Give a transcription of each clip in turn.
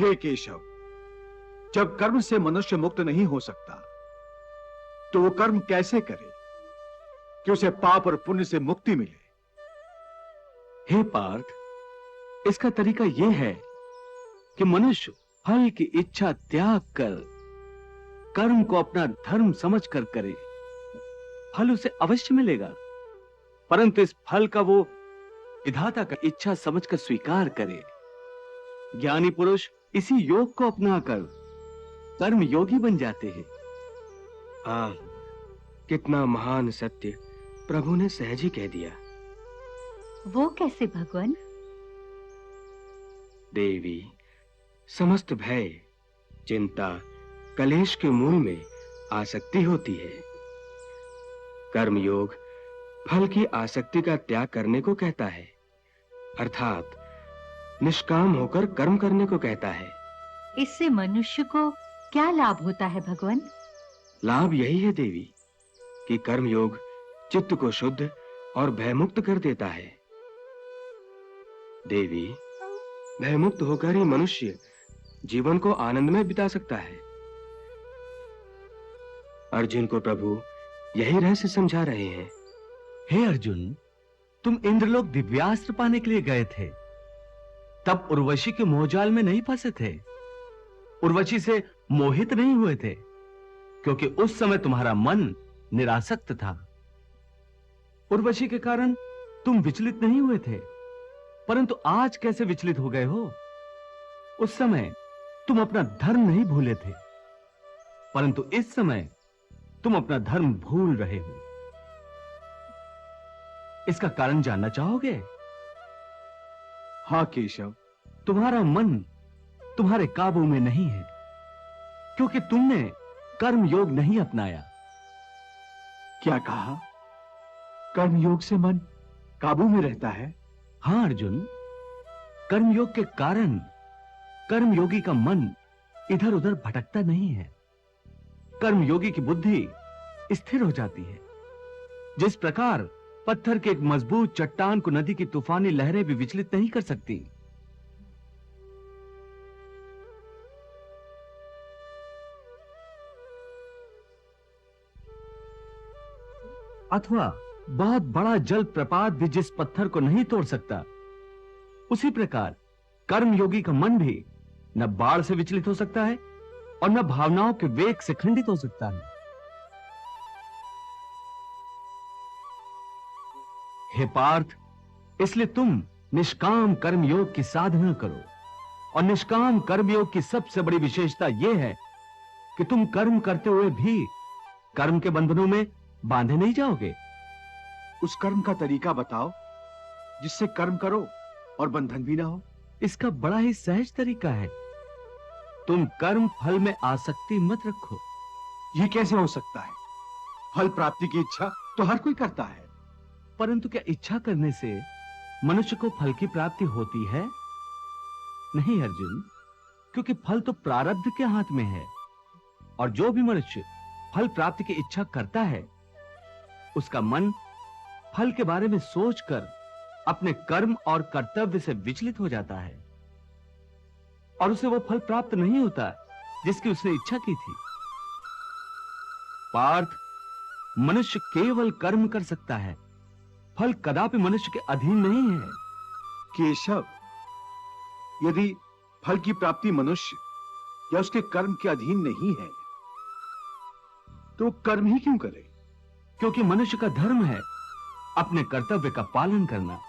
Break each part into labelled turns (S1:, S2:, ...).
S1: हे केशव, जब कर्म से मनुष्य मुक्त नहीं हो सकता तो वो कर्म कैसे करे कि उसे पाप और पुण्य से मुक्ति मिले?
S2: हे पार्थ, इसका तरीका यह है कि मनुष्य फल की इच्छा त्याग कर कर्म को अपना धर्म समझकर करे। फल उसे अवश्य मिलेगा, परंतु इस फल का वो विधाता का इच्छा समझकर स्वीकार करे। ज्ञानी पुरुष इसी योग को अपनाकर कर्म योगी बन जाते हैं।
S3: हाँ, कितना महान सत्य प्रभु ने सहज ही कह दिया।
S4: वो कैसे भगवान?
S3: देवी, समस्त भय, चिंता, कलेश के मूल में आसक्ति होती है। कर्मयोग फल की आसक्ति का त्याग करने को कहता है, अर्थात निष्काम होकर कर्म करने को कहता है।
S4: इससे मनुष्य को क्या लाभ होता है भगवान?
S3: लाभ यही है देवी कि कर्मयोग चित्त को शुद्ध और भयमुक्त कर देता है। देवी, भयमुक्त होकर ही मनुष्य जीवन को आनंद में बिता सकता है। अर्जुन को प्रभु यही रहस्य समझा रहे हैं।
S2: हे अर्जुन, तुम इंद्रलोक दिव्यास्त्र पाने के लिए गए थे, तब उर्वशी के मोहजाल में नहीं फंसे थे, उर्वशी से मोहित नहीं हुए थे, क्योंकि उस समय तुम्हारा मन निरासक्त था। उर्वशी के कारण तुम विचलित नहीं हुए थे, परंतु आज कैसे विचलित हो गए हो? उस समय तुम अपना धर्म नहीं भूले थे, परंतु इस समय तुम अपना धर्म भूल रहे हो। इसका कारण जानना चाहोगे?
S1: हाँ केशव,
S2: तुम्हारा मन तुम्हारे काबू में नहीं है, क्योंकि तुमने कर्म योग नहीं अपनाया।
S1: क्या कहा? कर्मयोग से मन काबू में रहता है?
S2: हाँ अर्जुन, कर्मयोग के कारण कर्मयोगी का मन इधर उधर भटकता नहीं है। कर्मयोगी की बुद्धि स्थिर हो जाती है। जिस प्रकार पत्थर के एक मजबूत चट्टान को नदी की तूफानी लहरें भी विचलित नहीं कर सकती, अथवा बहुत बड़ा जल प्रपात भी जिस पत्थर को नहीं तोड़ सकता, उसी प्रकार कर्मयोगी का मन भी न बाढ़ से विचलित हो सकता है और न भावनाओं के वेग से खंडित हो सकता है। हे पार्थ, इसलिए तुम निष्काम कर्मयोग की साधना करो, और निष्काम कर्मयोग की सबसे बड़ी विशेषता यह है कि तुम कर्म करते हुए भी कर्म के बंधनों में बांधे नहीं जाओगे।
S1: उस कर्म का तरीका बताओ जिससे कर्म करो और बंधन भी ना हो।
S2: इसका बड़ा ही सहज तरीका है। तुम कर्म फल में आसक्ति मत रखो।
S1: यह कैसे हो सकता है? फल प्राप्ति की इच्छा तो हर कोई करता है।
S2: परंतु क्या इच्छा करने से मनुष्य को फल की प्राप्ति होती है? नहीं अर्जुन, क्योंकि फल तो प्रारब्ध के हाथ में है, और जो भी मनुष्य फल प्राप्ति की इच्छा करता है, उसका मन फल के बारे में सोचकर अपने कर्म और कर्तव्य से विचलित हो जाता है, और उसे वो फल प्राप्त नहीं होता जिसकी उसने इच्छा की थी। पार्थ, मनुष्य केवल कर्म कर सकता है, फल कदापि मनुष्य के अधीन नहीं है।
S1: केशव, यदि फल की प्राप्ति मनुष्य या उसके कर्म के अधीन नहीं है, तो कर्म ही क्यों करे?
S2: क्योंकि मनुष्य का धर्म है अपने कर्तव्य का पालन करना।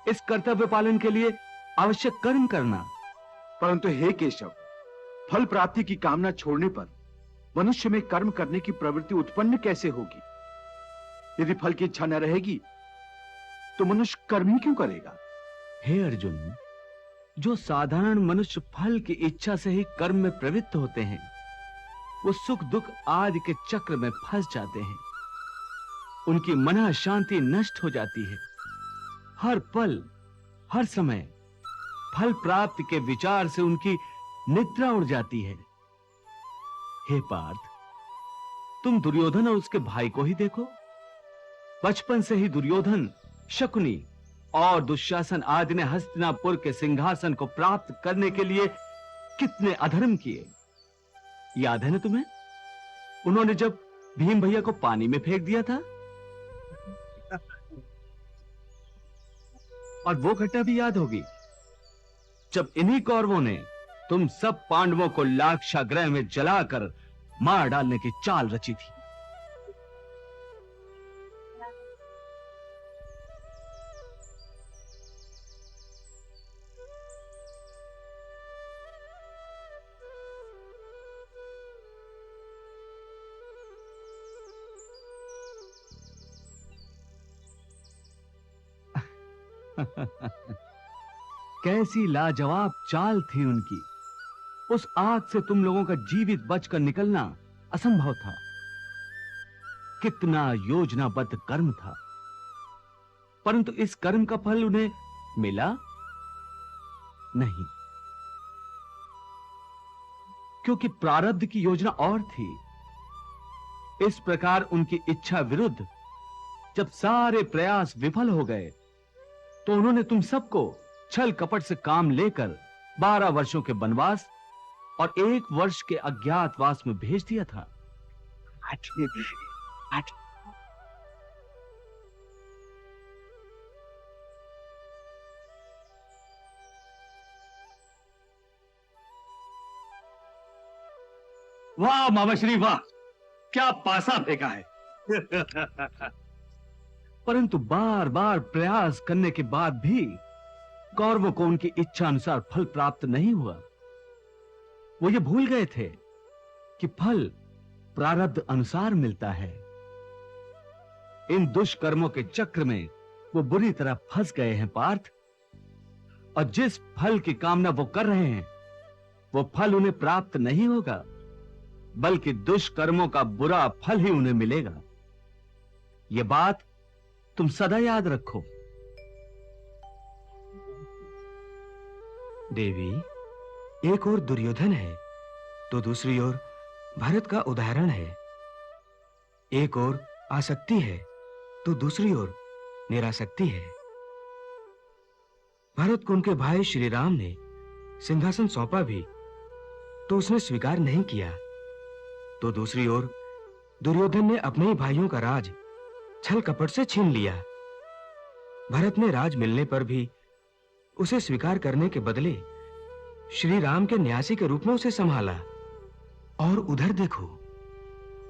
S2: इस कर्तव्य पालन के लिए आवश्यक कर्म करना।
S1: परंतु हे केशव, फल प्राप्ति की कामना छोड़ने पर मनुष्य में कर्म करने की प्रवृत्ति उत्पन्न कैसे होगी? यदि फल की इच्छा न रहेगी तो मनुष्य कर्म ही क्यों करेगा?
S2: हे अर्जुन, जो साधारण मनुष्य फल की इच्छा से ही कर्म में प्रवृत्त होते हैं, वो सुख दुख आदि के चक्र में फंस जाते हैं। उनकी मन शांति नष्ट हो जाती है। हर पल हर समय फल प्राप्ति के विचार से उनकी निद्रा उड़ जाती है। हे पार्थ, तुम दुर्योधन और उसके भाई को ही देखो। बचपन से ही दुर्योधन, शकुनी और दुशासन आदि ने हस्तिनापुर के सिंहासन को प्राप्त करने के लिए कितने अधर्म किए। याद है ना तुम्हें, उन्होंने जब भीम भैया को पानी में फेंक दिया था। और वो घटना भी याद होगी जब इन्हीं कौरवों ने तुम सब पांडवों को लाक्षागृह में जलाकर मार डालने की चाल रची थी। कैसी लाजवाब चाल थी उनकी। उस आग से तुम लोगों का जीवित बचकर निकलना असंभव था। कितना योजनाबद्ध कर्म था, परंतु इस कर्म का फल उन्हें मिला नहीं, क्योंकि प्रारब्ध की योजना और थी। इस प्रकार उनकी इच्छा विरुद्ध जब सारे प्रयास विफल हो गए, तो उन्होंने तुम सबको छल कपट से काम लेकर 12 वर्षों के वनवास और 1 वर्ष के अज्ञातवास में भेज दिया था।
S5: वाह मामाश्री वाह, क्या पासा फेंका है।
S2: परंतु बार बार प्रयास करने के बाद भी कौरवों को उनकी इच्छा अनुसार फल प्राप्त नहीं हुआ। वो ये भूल गए थे कि फल प्रारब्ध अनुसार मिलता है। इन दुष्कर्मों के चक्र में वो बुरी तरह फंस गए हैं पार्थ, और जिस फल की कामना वो कर रहे हैं, वो फल उन्हें प्राप्त नहीं होगा, बल्कि दुष्कर्मों का बुरा फल ही उन्हें मिलेगा। ये बात तुम सदा याद रखो।
S3: देवी, एक ओर दुर्योधन है तो दूसरी ओर भरत का उदाहरण है। एक ओर आसक्ति है तो दूसरी ओर निरासक्ति है। भरत को उनके भाई श्री राम ने सिंहासन सौंपा भी तो उसने स्वीकार नहीं किया, तो दूसरी ओर दुर्योधन ने अपने ही भाइयों का राज छल कपट से छीन लिया। भरत ने राज मिलने पर भी उसे स्वीकार करने के बदले श्री राम के न्यासी के रूप में उसे संभाला। और उधर देखो,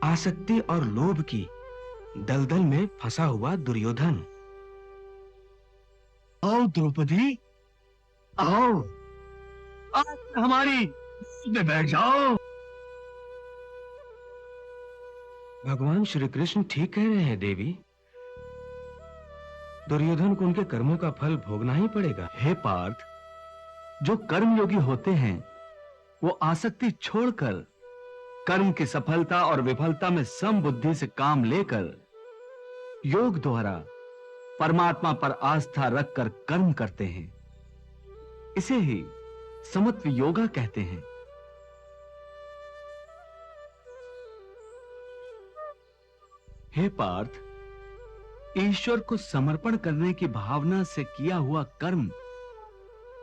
S3: आसक्ति और लोभ की दलदल में फंसा हुआ दुर्योधन।
S5: आओ द्रौपदी, आओ, आज हमारी में बैठ जाओ।
S3: भगवान श्री कृष्ण ठीक कह रहे हैं देवी। दुर्योधन को उनके कर्मों का फल भोगना ही पड़ेगा।
S2: हे पार्थ, जो कर्मयोगी होते हैं वो आसक्ति छोड़कर कर्म की सफलता और विफलता में समबुद्धि से काम लेकर योग द्वारा परमात्मा पर आस्था रखकर कर्म करते हैं। इसे ही समत्व योगा कहते हैं। हे पार्थ, ईश्वर को समर्पण करने की भावना से किया हुआ कर्म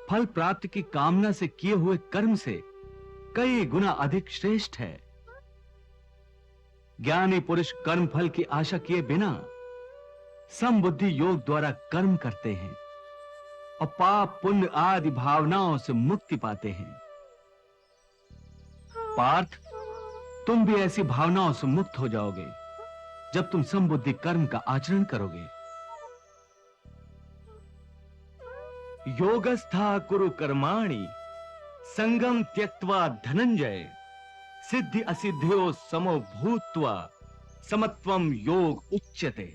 S2: फल प्राप्ति की कामना से किए हुए कर्म से कई गुना अधिक श्रेष्ठ है। ज्ञानी पुरुष कर्म फल की आशा किए बिना समबुद्धि योग द्वारा कर्म करते हैं और पाप पुण्य आदि भावनाओं से मुक्ति पाते हैं। पार्थ, तुम भी ऐसी भावनाओं से मुक्त हो जाओगे जब तुम समबुद्धि कर्म का आचरण करोगे। योगस्था कुरु कर्माणि संगम त्यक्त्वा धनंजय सिद्धि असिद्धियो समो भूत्वा समत्वम योग उच्यते।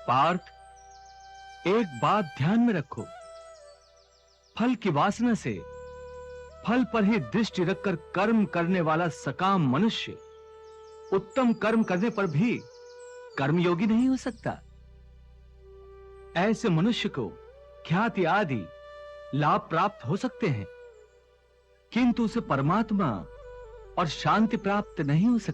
S2: पार्थ, एक बात ध्यान में रखो, फल की वासना से फल पर ही दृष्टि रखकर कर्म करने वाला सकाम मनुष्य उत्तम कर्म करने पर भी कर्मयोगी नहीं हो सकता। ऐसे मनुष्य को ख्याति आदि लाभ प्राप्त हो सकते हैं, किंतु उसे परमात्मा और शांति प्राप्त नहीं हो सकती।